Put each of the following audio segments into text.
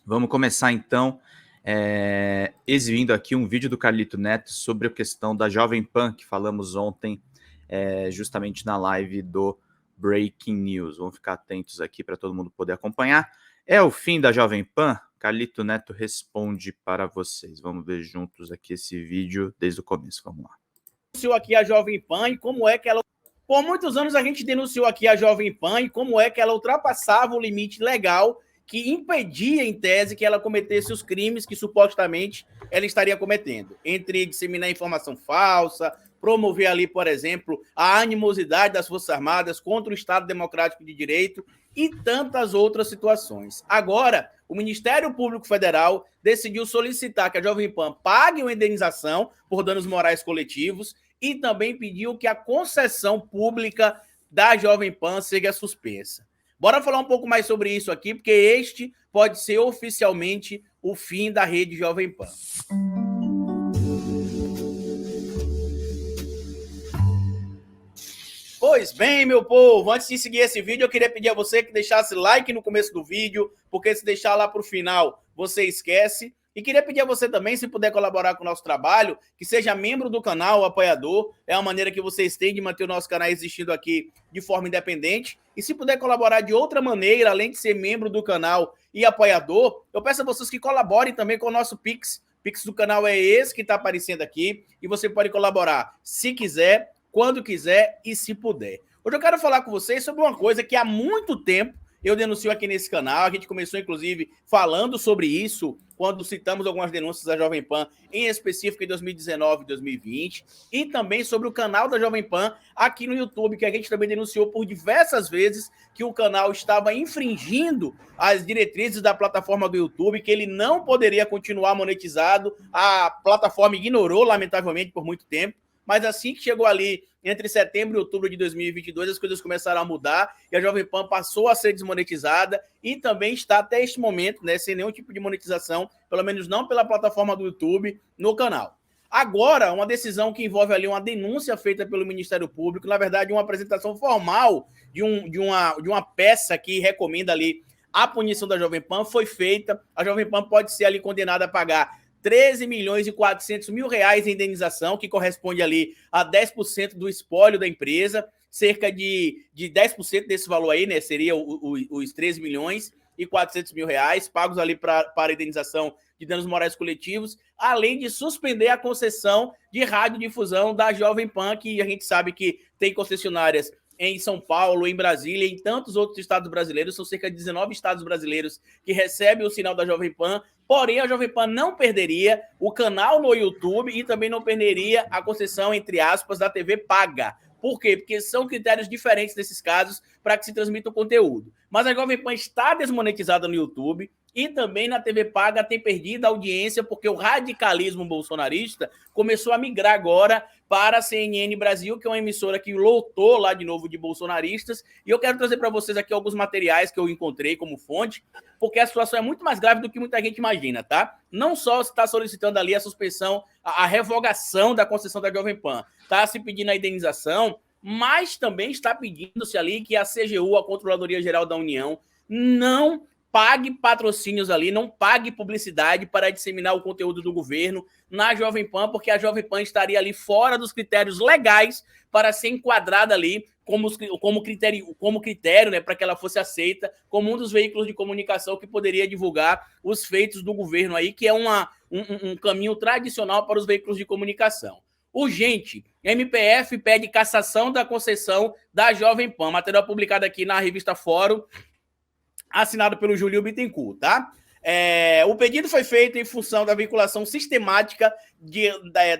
Vamos começar então exibindo aqui um vídeo do Carlito Neto sobre a questão da Jovem Pan, que falamos ontem justamente na live do Breaking News. Vamos ficar atentos aqui para todo mundo poder acompanhar. É o fim da Jovem Pan? Carlito Neto responde para vocês. Vamos ver juntos aqui esse vídeo desde o começo. Vamos lá. Denunciou aqui a Jovem Pan e como é que ela... Por muitos anos a gente denunciou aqui a Jovem Pan e como é que ela ultrapassava o limite legal que impedia, em tese, que ela cometesse os crimes que supostamente ela estaria cometendo, entre disseminar informação falsa, promover ali, por exemplo, a animosidade das Forças Armadas contra o Estado Democrático de Direito e tantas outras situações. Agora, o Ministério Público Federal decidiu solicitar que a Jovem Pan pague uma indenização por danos morais coletivos e também pediu que a concessão pública da Jovem Pan seja suspensa. Bora falar um pouco mais sobre isso aqui, porque este pode ser oficialmente o fim da rede Jovem Pan. Pois bem, meu povo, antes de seguir esse vídeo, eu queria pedir a você que deixasse like no começo do vídeo, porque se deixar lá para o final, você esquece. E queria pedir a você também, se puder colaborar com o nosso trabalho, que seja membro do canal, apoiador. É uma maneira que vocês têm de manter o nosso canal existindo aqui de forma independente. E se puder colaborar de outra maneira, além de ser membro do canal e apoiador, eu peço a vocês que colaborem também com o nosso Pix. O Pix do canal é esse que está aparecendo aqui. E você pode colaborar se quiser, quando quiser e se puder. Hoje eu quero falar com vocês sobre uma coisa que há muito tempo eu denuncio aqui nesse canal. A gente começou, inclusive, falando sobre isso quando citamos algumas denúncias da Jovem Pan, em específico em 2019 e 2020, e também sobre o canal da Jovem Pan aqui no YouTube, que a gente também denunciou por diversas vezes que o canal estava infringindo as diretrizes da plataforma do YouTube, que ele não poderia continuar monetizado. A plataforma ignorou, lamentavelmente, por muito tempo. Mas assim que chegou ali, entre setembro e outubro de 2022, as coisas começaram a mudar e a Jovem Pan passou a ser desmonetizada e também está até este momento, né, sem nenhum tipo de monetização, pelo menos não pela plataforma do YouTube, no canal. Agora, uma decisão que envolve ali uma denúncia feita pelo Ministério Público, na verdade, uma apresentação formal de uma peça que recomenda ali a punição da Jovem Pan foi feita. A Jovem Pan pode ser ali condenada a pagar 13 milhões e 400 mil reais em indenização, que corresponde ali a 10% do espólio da empresa, cerca de 10% desse valor aí, né, seria os 13 milhões e 400 mil reais, pagos ali para a indenização de danos morais coletivos, além de suspender a concessão de radiodifusão da Jovem Pan, que a gente sabe que tem concessionárias em São Paulo, em Brasília, em tantos outros estados brasileiros. São cerca de 19 estados brasileiros que recebem o sinal da Jovem Pan, porém a Jovem Pan não perderia o canal no YouTube e também não perderia a concessão, entre aspas, da TV paga. Por quê? Porque são critérios diferentes nesses casos para que se transmita o conteúdo. Mas a Jovem Pan está desmonetizada no YouTube e também na TV paga tem perdido a audiência porque o radicalismo bolsonarista começou a migrar agora para a CNN Brasil, que é uma emissora que lotou lá de novo de bolsonaristas. E eu quero trazer para vocês aqui alguns materiais que eu encontrei como fonte, porque a situação é muito mais grave do que muita gente imagina, tá? Não só está solicitando ali a suspensão, a revogação da concessão da Jovem Pan, está se pedindo a indenização, mas também está pedindo-se ali que a CGU, a Controladoria Geral da União, não pague patrocínios ali, não pague publicidade para disseminar o conteúdo do governo na Jovem Pan, porque a Jovem Pan estaria ali fora dos critérios legais para ser enquadrada ali como critério, né, para que ela fosse aceita como um dos veículos de comunicação que poderia divulgar os feitos do governo aí, que é um caminho tradicional para os veículos de comunicação. Urgente, MPF pede cassação da concessão da Jovem Pan, material publicado aqui na revista Fórum, assinado pelo Júlio Bittencourt, tá? O pedido foi feito em função da vinculação sistemática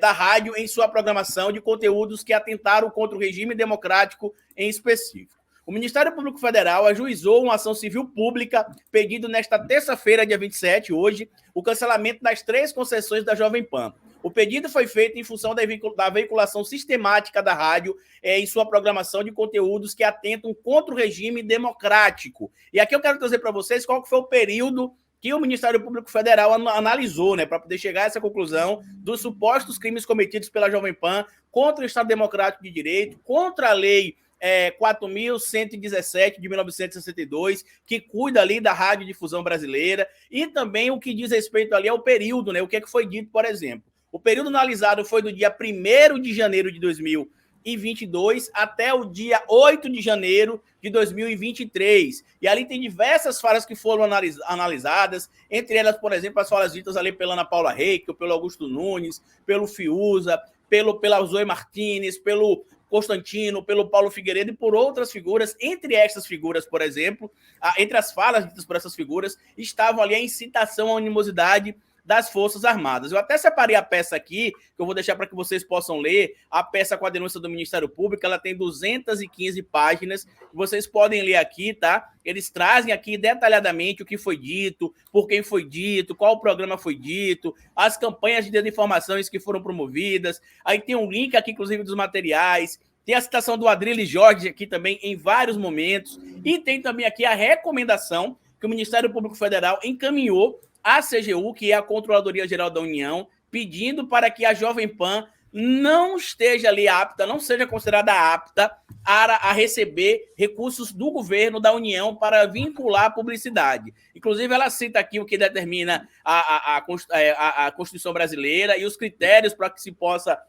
da rádio em sua programação de conteúdos que atentaram contra o regime democrático em específico. O Ministério Público Federal ajuizou uma ação civil pública pedindo nesta terça-feira, dia 27, hoje, o cancelamento das 3 concessões da Jovem Pan. O pedido foi feito em função da veiculação sistemática da rádio em sua programação de conteúdos que atentam contra o regime democrático. E aqui eu quero trazer para vocês qual foi o período que o Ministério Público Federal analisou, né, para poder chegar a essa conclusão dos supostos crimes cometidos pela Jovem Pan contra o Estado Democrático de Direito, contra a lei 4.117 de 1962, que cuida ali da radiodifusão brasileira, e também o que diz respeito ali ao período, né? O que é que foi dito, por exemplo. O período analisado foi do dia 1º de janeiro de 2022 até o dia 8 de janeiro de 2023. E ali tem diversas falas que foram analisadas, entre elas, por exemplo, as falas ditas ali pela Ana Paula Reickel, pelo Augusto Nunes, pelo Fiuza, pela Zoe Martins, pelo Constantino, pelo Paulo Figueiredo e por outras figuras. Entre estas figuras, por exemplo, entre as falas ditas por essas figuras, estavam ali a incitação à animosidade das Forças Armadas. Eu até separei a peça aqui, que eu vou deixar para que vocês possam ler, a peça com a denúncia do Ministério Público, ela tem 215 páginas, vocês podem ler aqui, tá? Eles trazem aqui detalhadamente o que foi dito, por quem foi dito, qual programa foi dito, as campanhas de desinformações que foram promovidas, aí tem um link aqui, inclusive, dos materiais, tem a citação do Adrilles Jorge aqui também em vários momentos, e tem também aqui a recomendação que o Ministério Público Federal encaminhou à CGU, que é a Controladoria Geral da União, pedindo para que a Jovem Pan não esteja ali apta, não seja considerada apta a receber recursos do governo da União para vincular a publicidade. Inclusive, ela cita aqui o que determina a Constituição brasileira e os critérios para que se possa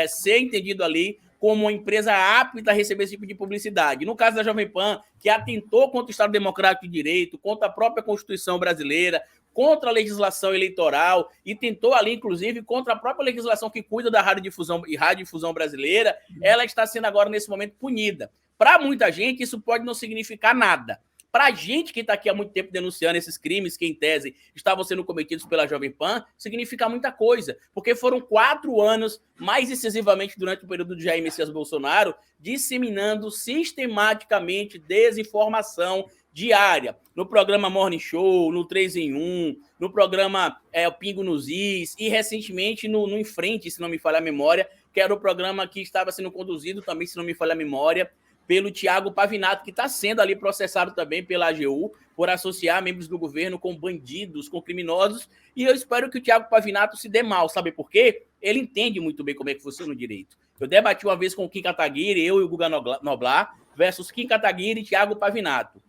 ser entendido ali como uma empresa apta a receber esse tipo de publicidade. No caso da Jovem Pan, que atentou contra o Estado Democrático de Direito, contra a própria Constituição brasileira, contra a legislação eleitoral e tentou ali, inclusive, contra a própria legislação que cuida da radiodifusão brasileira, ela está sendo agora, nesse momento, punida. Para muita gente, isso pode não significar nada. Para a gente que está aqui há muito tempo denunciando esses crimes que, em tese, estavam sendo cometidos pela Jovem Pan, significa muita coisa, porque foram 4 anos, mais incisivamente durante o período de Jair Messias Bolsonaro, disseminando sistematicamente desinformação diária, no programa Morning Show, no 3 em 1, no programa o Pingo nos Is, e recentemente no Em Frente, se não me falha a memória, que era o programa que estava sendo conduzido também, se não me falha a memória, pelo Thiago Pavinato, que está sendo ali processado também pela AGU por associar membros do governo com bandidos, com criminosos, e eu espero que o Thiago Pavinato se dê mal, sabe por quê? Ele entende muito bem como é que funciona o direito. Eu debati uma vez com o Kim Kataguiri, eu e o Guga Noblar, versus Kim Kataguiri e Thiago Pavinato.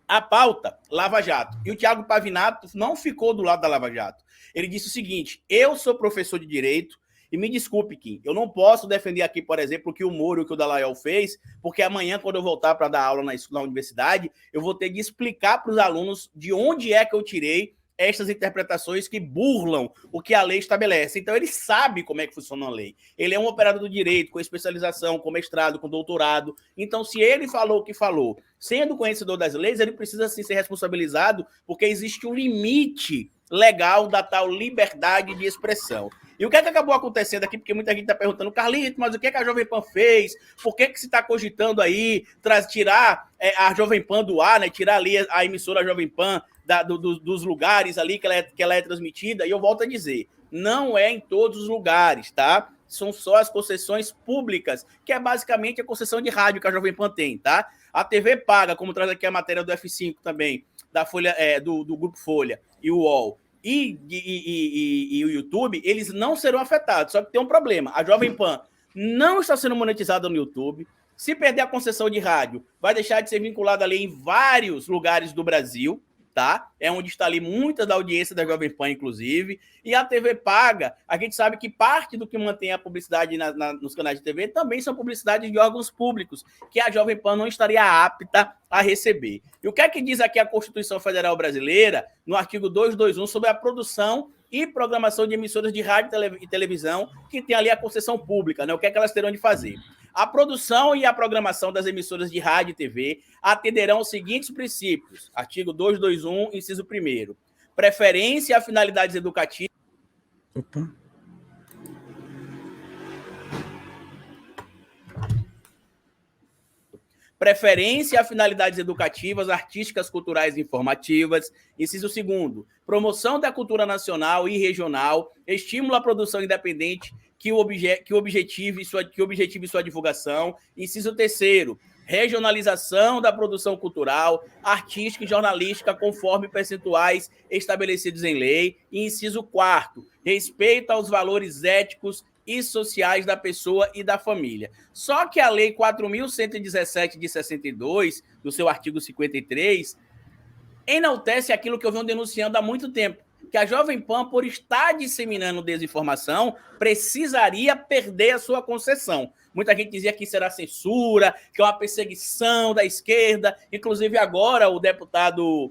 A pauta, Lava Jato. E o Thiago Pavinato não ficou do lado da Lava Jato. Ele disse o seguinte: eu sou professor de direito, e me desculpe, Kim, eu não posso defender aqui, por exemplo, o que o Moro e o que o Dallagnol fez, porque amanhã, quando eu voltar para dar aula na universidade, eu vou ter de explicar para os alunos de onde é que eu tirei estas interpretações que burlam o que a lei estabelece. Então, ele sabe como é que funciona a lei. Ele é um operador do direito, com especialização, com mestrado, com doutorado. Então, se ele falou o que falou, sendo conhecedor das leis, ele precisa sim, ser responsabilizado, porque existe um limite legal da tal liberdade de expressão. E o que é que acabou acontecendo aqui? Porque muita gente está perguntando, Carlito, mas o que é que a Jovem Pan fez? Por que se está cogitando aí tirar a Jovem Pan do ar, né? Tirar ali a emissora Jovem Pan dos lugares ali que ela é transmitida? E eu volto a dizer, não é em todos os lugares, tá? São só as concessões públicas, que é basicamente a concessão de rádio que a Jovem Pan tem, tá? A TV paga, como traz aqui a matéria do F5 também, da Folha, do Grupo Folha e o UOL, e o YouTube, eles não serão afetados. Só que tem um problema. A Jovem Pan não está sendo monetizada no YouTube. Se perder a concessão de rádio, vai deixar de ser vinculada ali em vários lugares do Brasil, tá? É onde está ali muita da audiência da Jovem Pan, inclusive. E a TV paga, a gente sabe que parte do que mantém a publicidade nos canais de TV também são publicidades de órgãos públicos, que a Jovem Pan não estaria apta a receber. E o que é que diz aqui a Constituição Federal Brasileira, no artigo 221, sobre a produção e programação de emissoras de rádio e televisão, que tem ali a concessão pública, né? O que é que elas terão de fazer? A produção e a programação das emissoras de rádio e TV atenderão aos seguintes princípios. Artigo 221, inciso 1º. Preferência a finalidades educativas. Opa. Preferência a finalidades educativas, artísticas, culturais e informativas. Inciso 2º. Promoção da cultura nacional e regional. Estímulo à produção independente que objetive sua divulgação. Inciso 3º. Regionalização da produção cultural, artística e jornalística conforme percentuais estabelecidos em lei. E inciso 4º. Respeito aos valores éticos e sociais da pessoa e da família. Só que a Lei 4.117 de 62, no seu artigo 53, enaltece aquilo que eu venho denunciando há muito tempo, que a Jovem Pan, por estar disseminando desinformação, precisaria perder a sua concessão. Muita gente dizia que isso era censura, que é uma perseguição da esquerda. Inclusive, agora, o deputado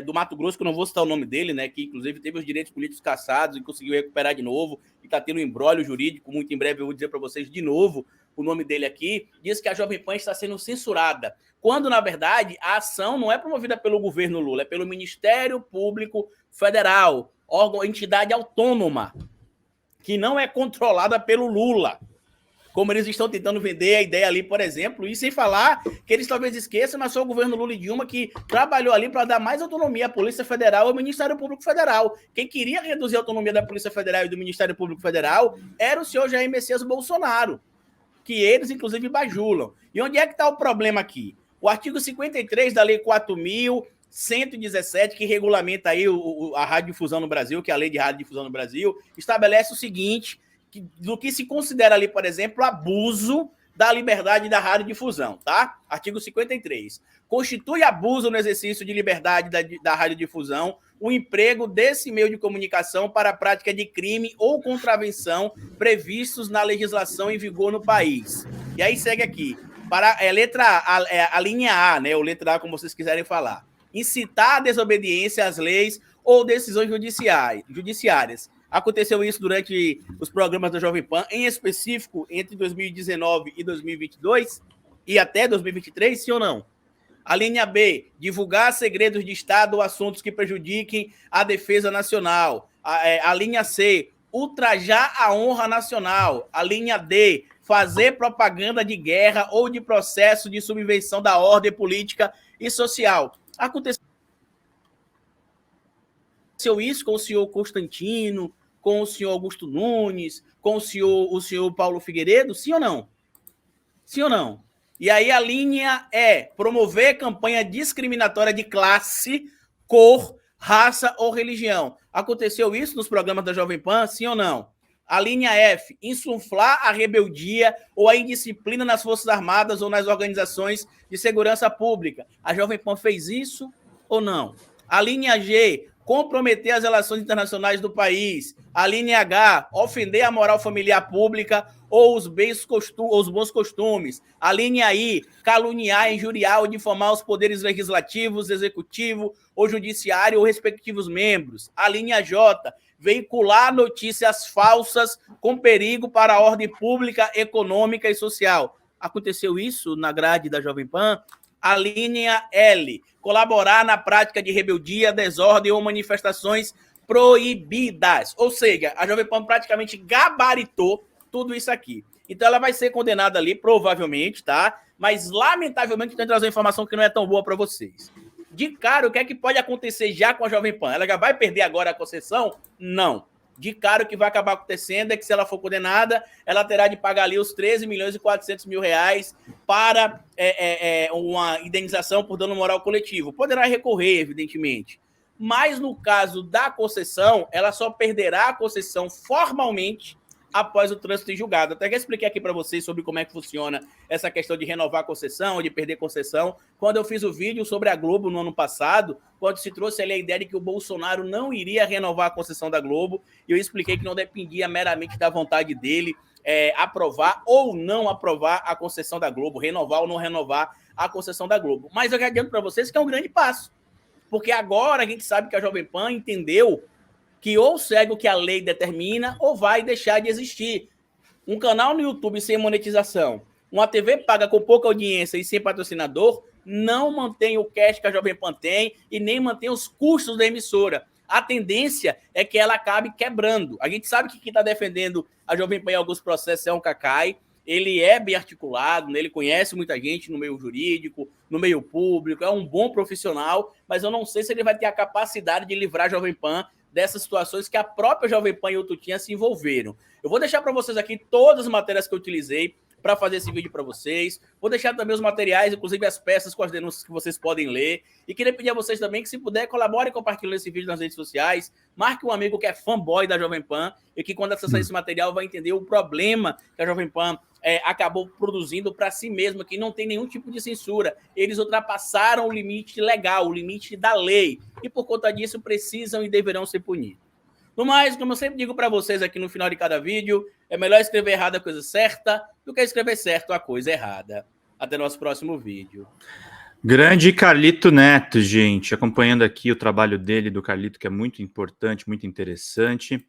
do Mato Grosso, que eu não vou citar o nome dele, né, que inclusive teve os direitos políticos cassados e conseguiu recuperar de novo, e está tendo um embrólio jurídico, muito em breve eu vou dizer para vocês de novo o nome dele aqui, diz que a Jovem Pan está sendo censurada, quando, na verdade, a ação não é promovida pelo governo Lula, é pelo Ministério Público Federal, órgão, entidade autônoma, que não é controlada pelo Lula. Como eles estão tentando vender a ideia ali, por exemplo, e sem falar que eles talvez esqueçam, mas foi o governo Lula e Dilma que trabalhou ali para dar mais autonomia à Polícia Federal e ao Ministério Público Federal. Quem queria reduzir a autonomia da Polícia Federal e do Ministério Público Federal era o senhor Jair Messias Bolsonaro, que eles, inclusive, bajulam. E onde é que está o problema aqui? O artigo 53 da Lei 4.117, que regulamenta aí a radiodifusão no Brasil, que é a Lei de Radiodifusão no Brasil, estabelece o seguinte, do que se considera ali, por exemplo, abuso da liberdade da radiodifusão, tá? Artigo 53. Constitui abuso no exercício de liberdade da radiodifusão o emprego desse meio de comunicação para a prática de crime ou contravenção previstos na legislação em vigor no país. E aí segue aqui, para a linha A, né, ou letra A, como vocês quiserem falar. Incitar a desobediência às leis ou decisões judiciárias. Aconteceu isso durante os programas da Jovem Pan, em específico entre 2019 e 2022 e até 2023, sim ou não? A linha B, divulgar segredos de Estado ou assuntos que prejudiquem a defesa nacional. A linha C, ultrajar a honra nacional. A linha D, fazer propaganda de guerra ou de processo de subversão da ordem política e social. Aconteceu isso com o senhor Constantino, com o senhor Augusto Nunes, com o senhor Paulo Figueiredo, sim ou não? Sim ou não? E aí a linha é promover campanha discriminatória de classe, cor, raça ou religião. Aconteceu isso nos programas da Jovem Pan, sim ou não? A linha F, insuflar a rebeldia ou a indisciplina nas Forças Armadas ou nas organizações de segurança pública. A Jovem Pan fez isso ou não? A linha G, comprometer as relações internacionais do país. A linha H, ofender a moral familiar pública ou os bons costumes. A linha I, caluniar, injuriar ou difamar os poderes legislativos, executivo ou judiciário ou respectivos membros. A linha J, veicular notícias falsas com perigo para a ordem pública, econômica e social. Aconteceu isso na grade da Jovem Pan? A linha L, colaborar na prática de rebeldia, desordem ou manifestações proibidas. Ou seja, a Jovem Pan praticamente gabaritou tudo isso aqui. Então ela vai ser condenada ali, provavelmente, tá? Mas, lamentavelmente, eu tenho que trazer uma informação que não é tão boa para vocês. De cara, o que é que pode acontecer já com a Jovem Pan? Ela já vai perder agora a concessão? Não. De cara, o que vai acabar acontecendo é que, se ela for condenada, ela terá de pagar ali os 13 milhões e 400 mil reais para uma indenização por dano moral coletivo. Poderá recorrer, evidentemente. Mas, no caso da concessão, ela só perderá a concessão formalmente após o trânsito em julgado. Até que eu expliquei aqui para vocês sobre como é que funciona essa questão de renovar a concessão, de perder concessão. Quando eu fiz o vídeo sobre a Globo no ano passado, quando se trouxe ali a ideia de que o Bolsonaro não iria renovar a concessão da Globo, eu expliquei que não dependia meramente da vontade dele aprovar ou não aprovar a concessão da Globo, renovar ou não renovar a concessão da Globo. Mas eu já adianto para vocês que é um grande passo, porque agora a gente sabe que a Jovem Pan entendeu que ou segue o que a lei determina ou vai deixar de existir. Um canal no YouTube sem monetização, uma TV paga com pouca audiência e sem patrocinador, não mantém o cash que a Jovem Pan tem e nem mantém os custos da emissora. A tendência é que ela acabe quebrando. A gente sabe que quem está defendendo a Jovem Pan em alguns processos é um Cacai, ele é bem articulado, né? Ele conhece muita gente no meio jurídico, no meio público, é um bom profissional, mas eu não sei se ele vai ter a capacidade de livrar a Jovem Pan dessas situações que a própria Jovem Pan e o Tutinha se envolveram. Eu vou deixar para vocês aqui todas as matérias que eu utilizei para fazer esse vídeo para vocês. Vou deixar também os materiais, inclusive as peças com as denúncias que vocês podem ler. E queria pedir a vocês também que, se puder, colaborem compartilhando esse vídeo nas redes sociais. Marque um amigo que é fanboy da Jovem Pan e que, quando acessar esse material, vai entender o problema que a Jovem Pan acabou produzindo para si mesma, que não tem nenhum tipo de censura. Eles ultrapassaram o limite legal, o limite da lei. E, por conta disso, precisam e deverão ser punidos. No mais, como eu sempre digo para vocês aqui no final de cada vídeo, é melhor escrever errado a coisa certa do que escrever certo a coisa errada. Até nosso próximo vídeo. Grande Carlito Neto, gente. Acompanhando aqui o trabalho dele, do Carlito, que é muito importante, muito interessante.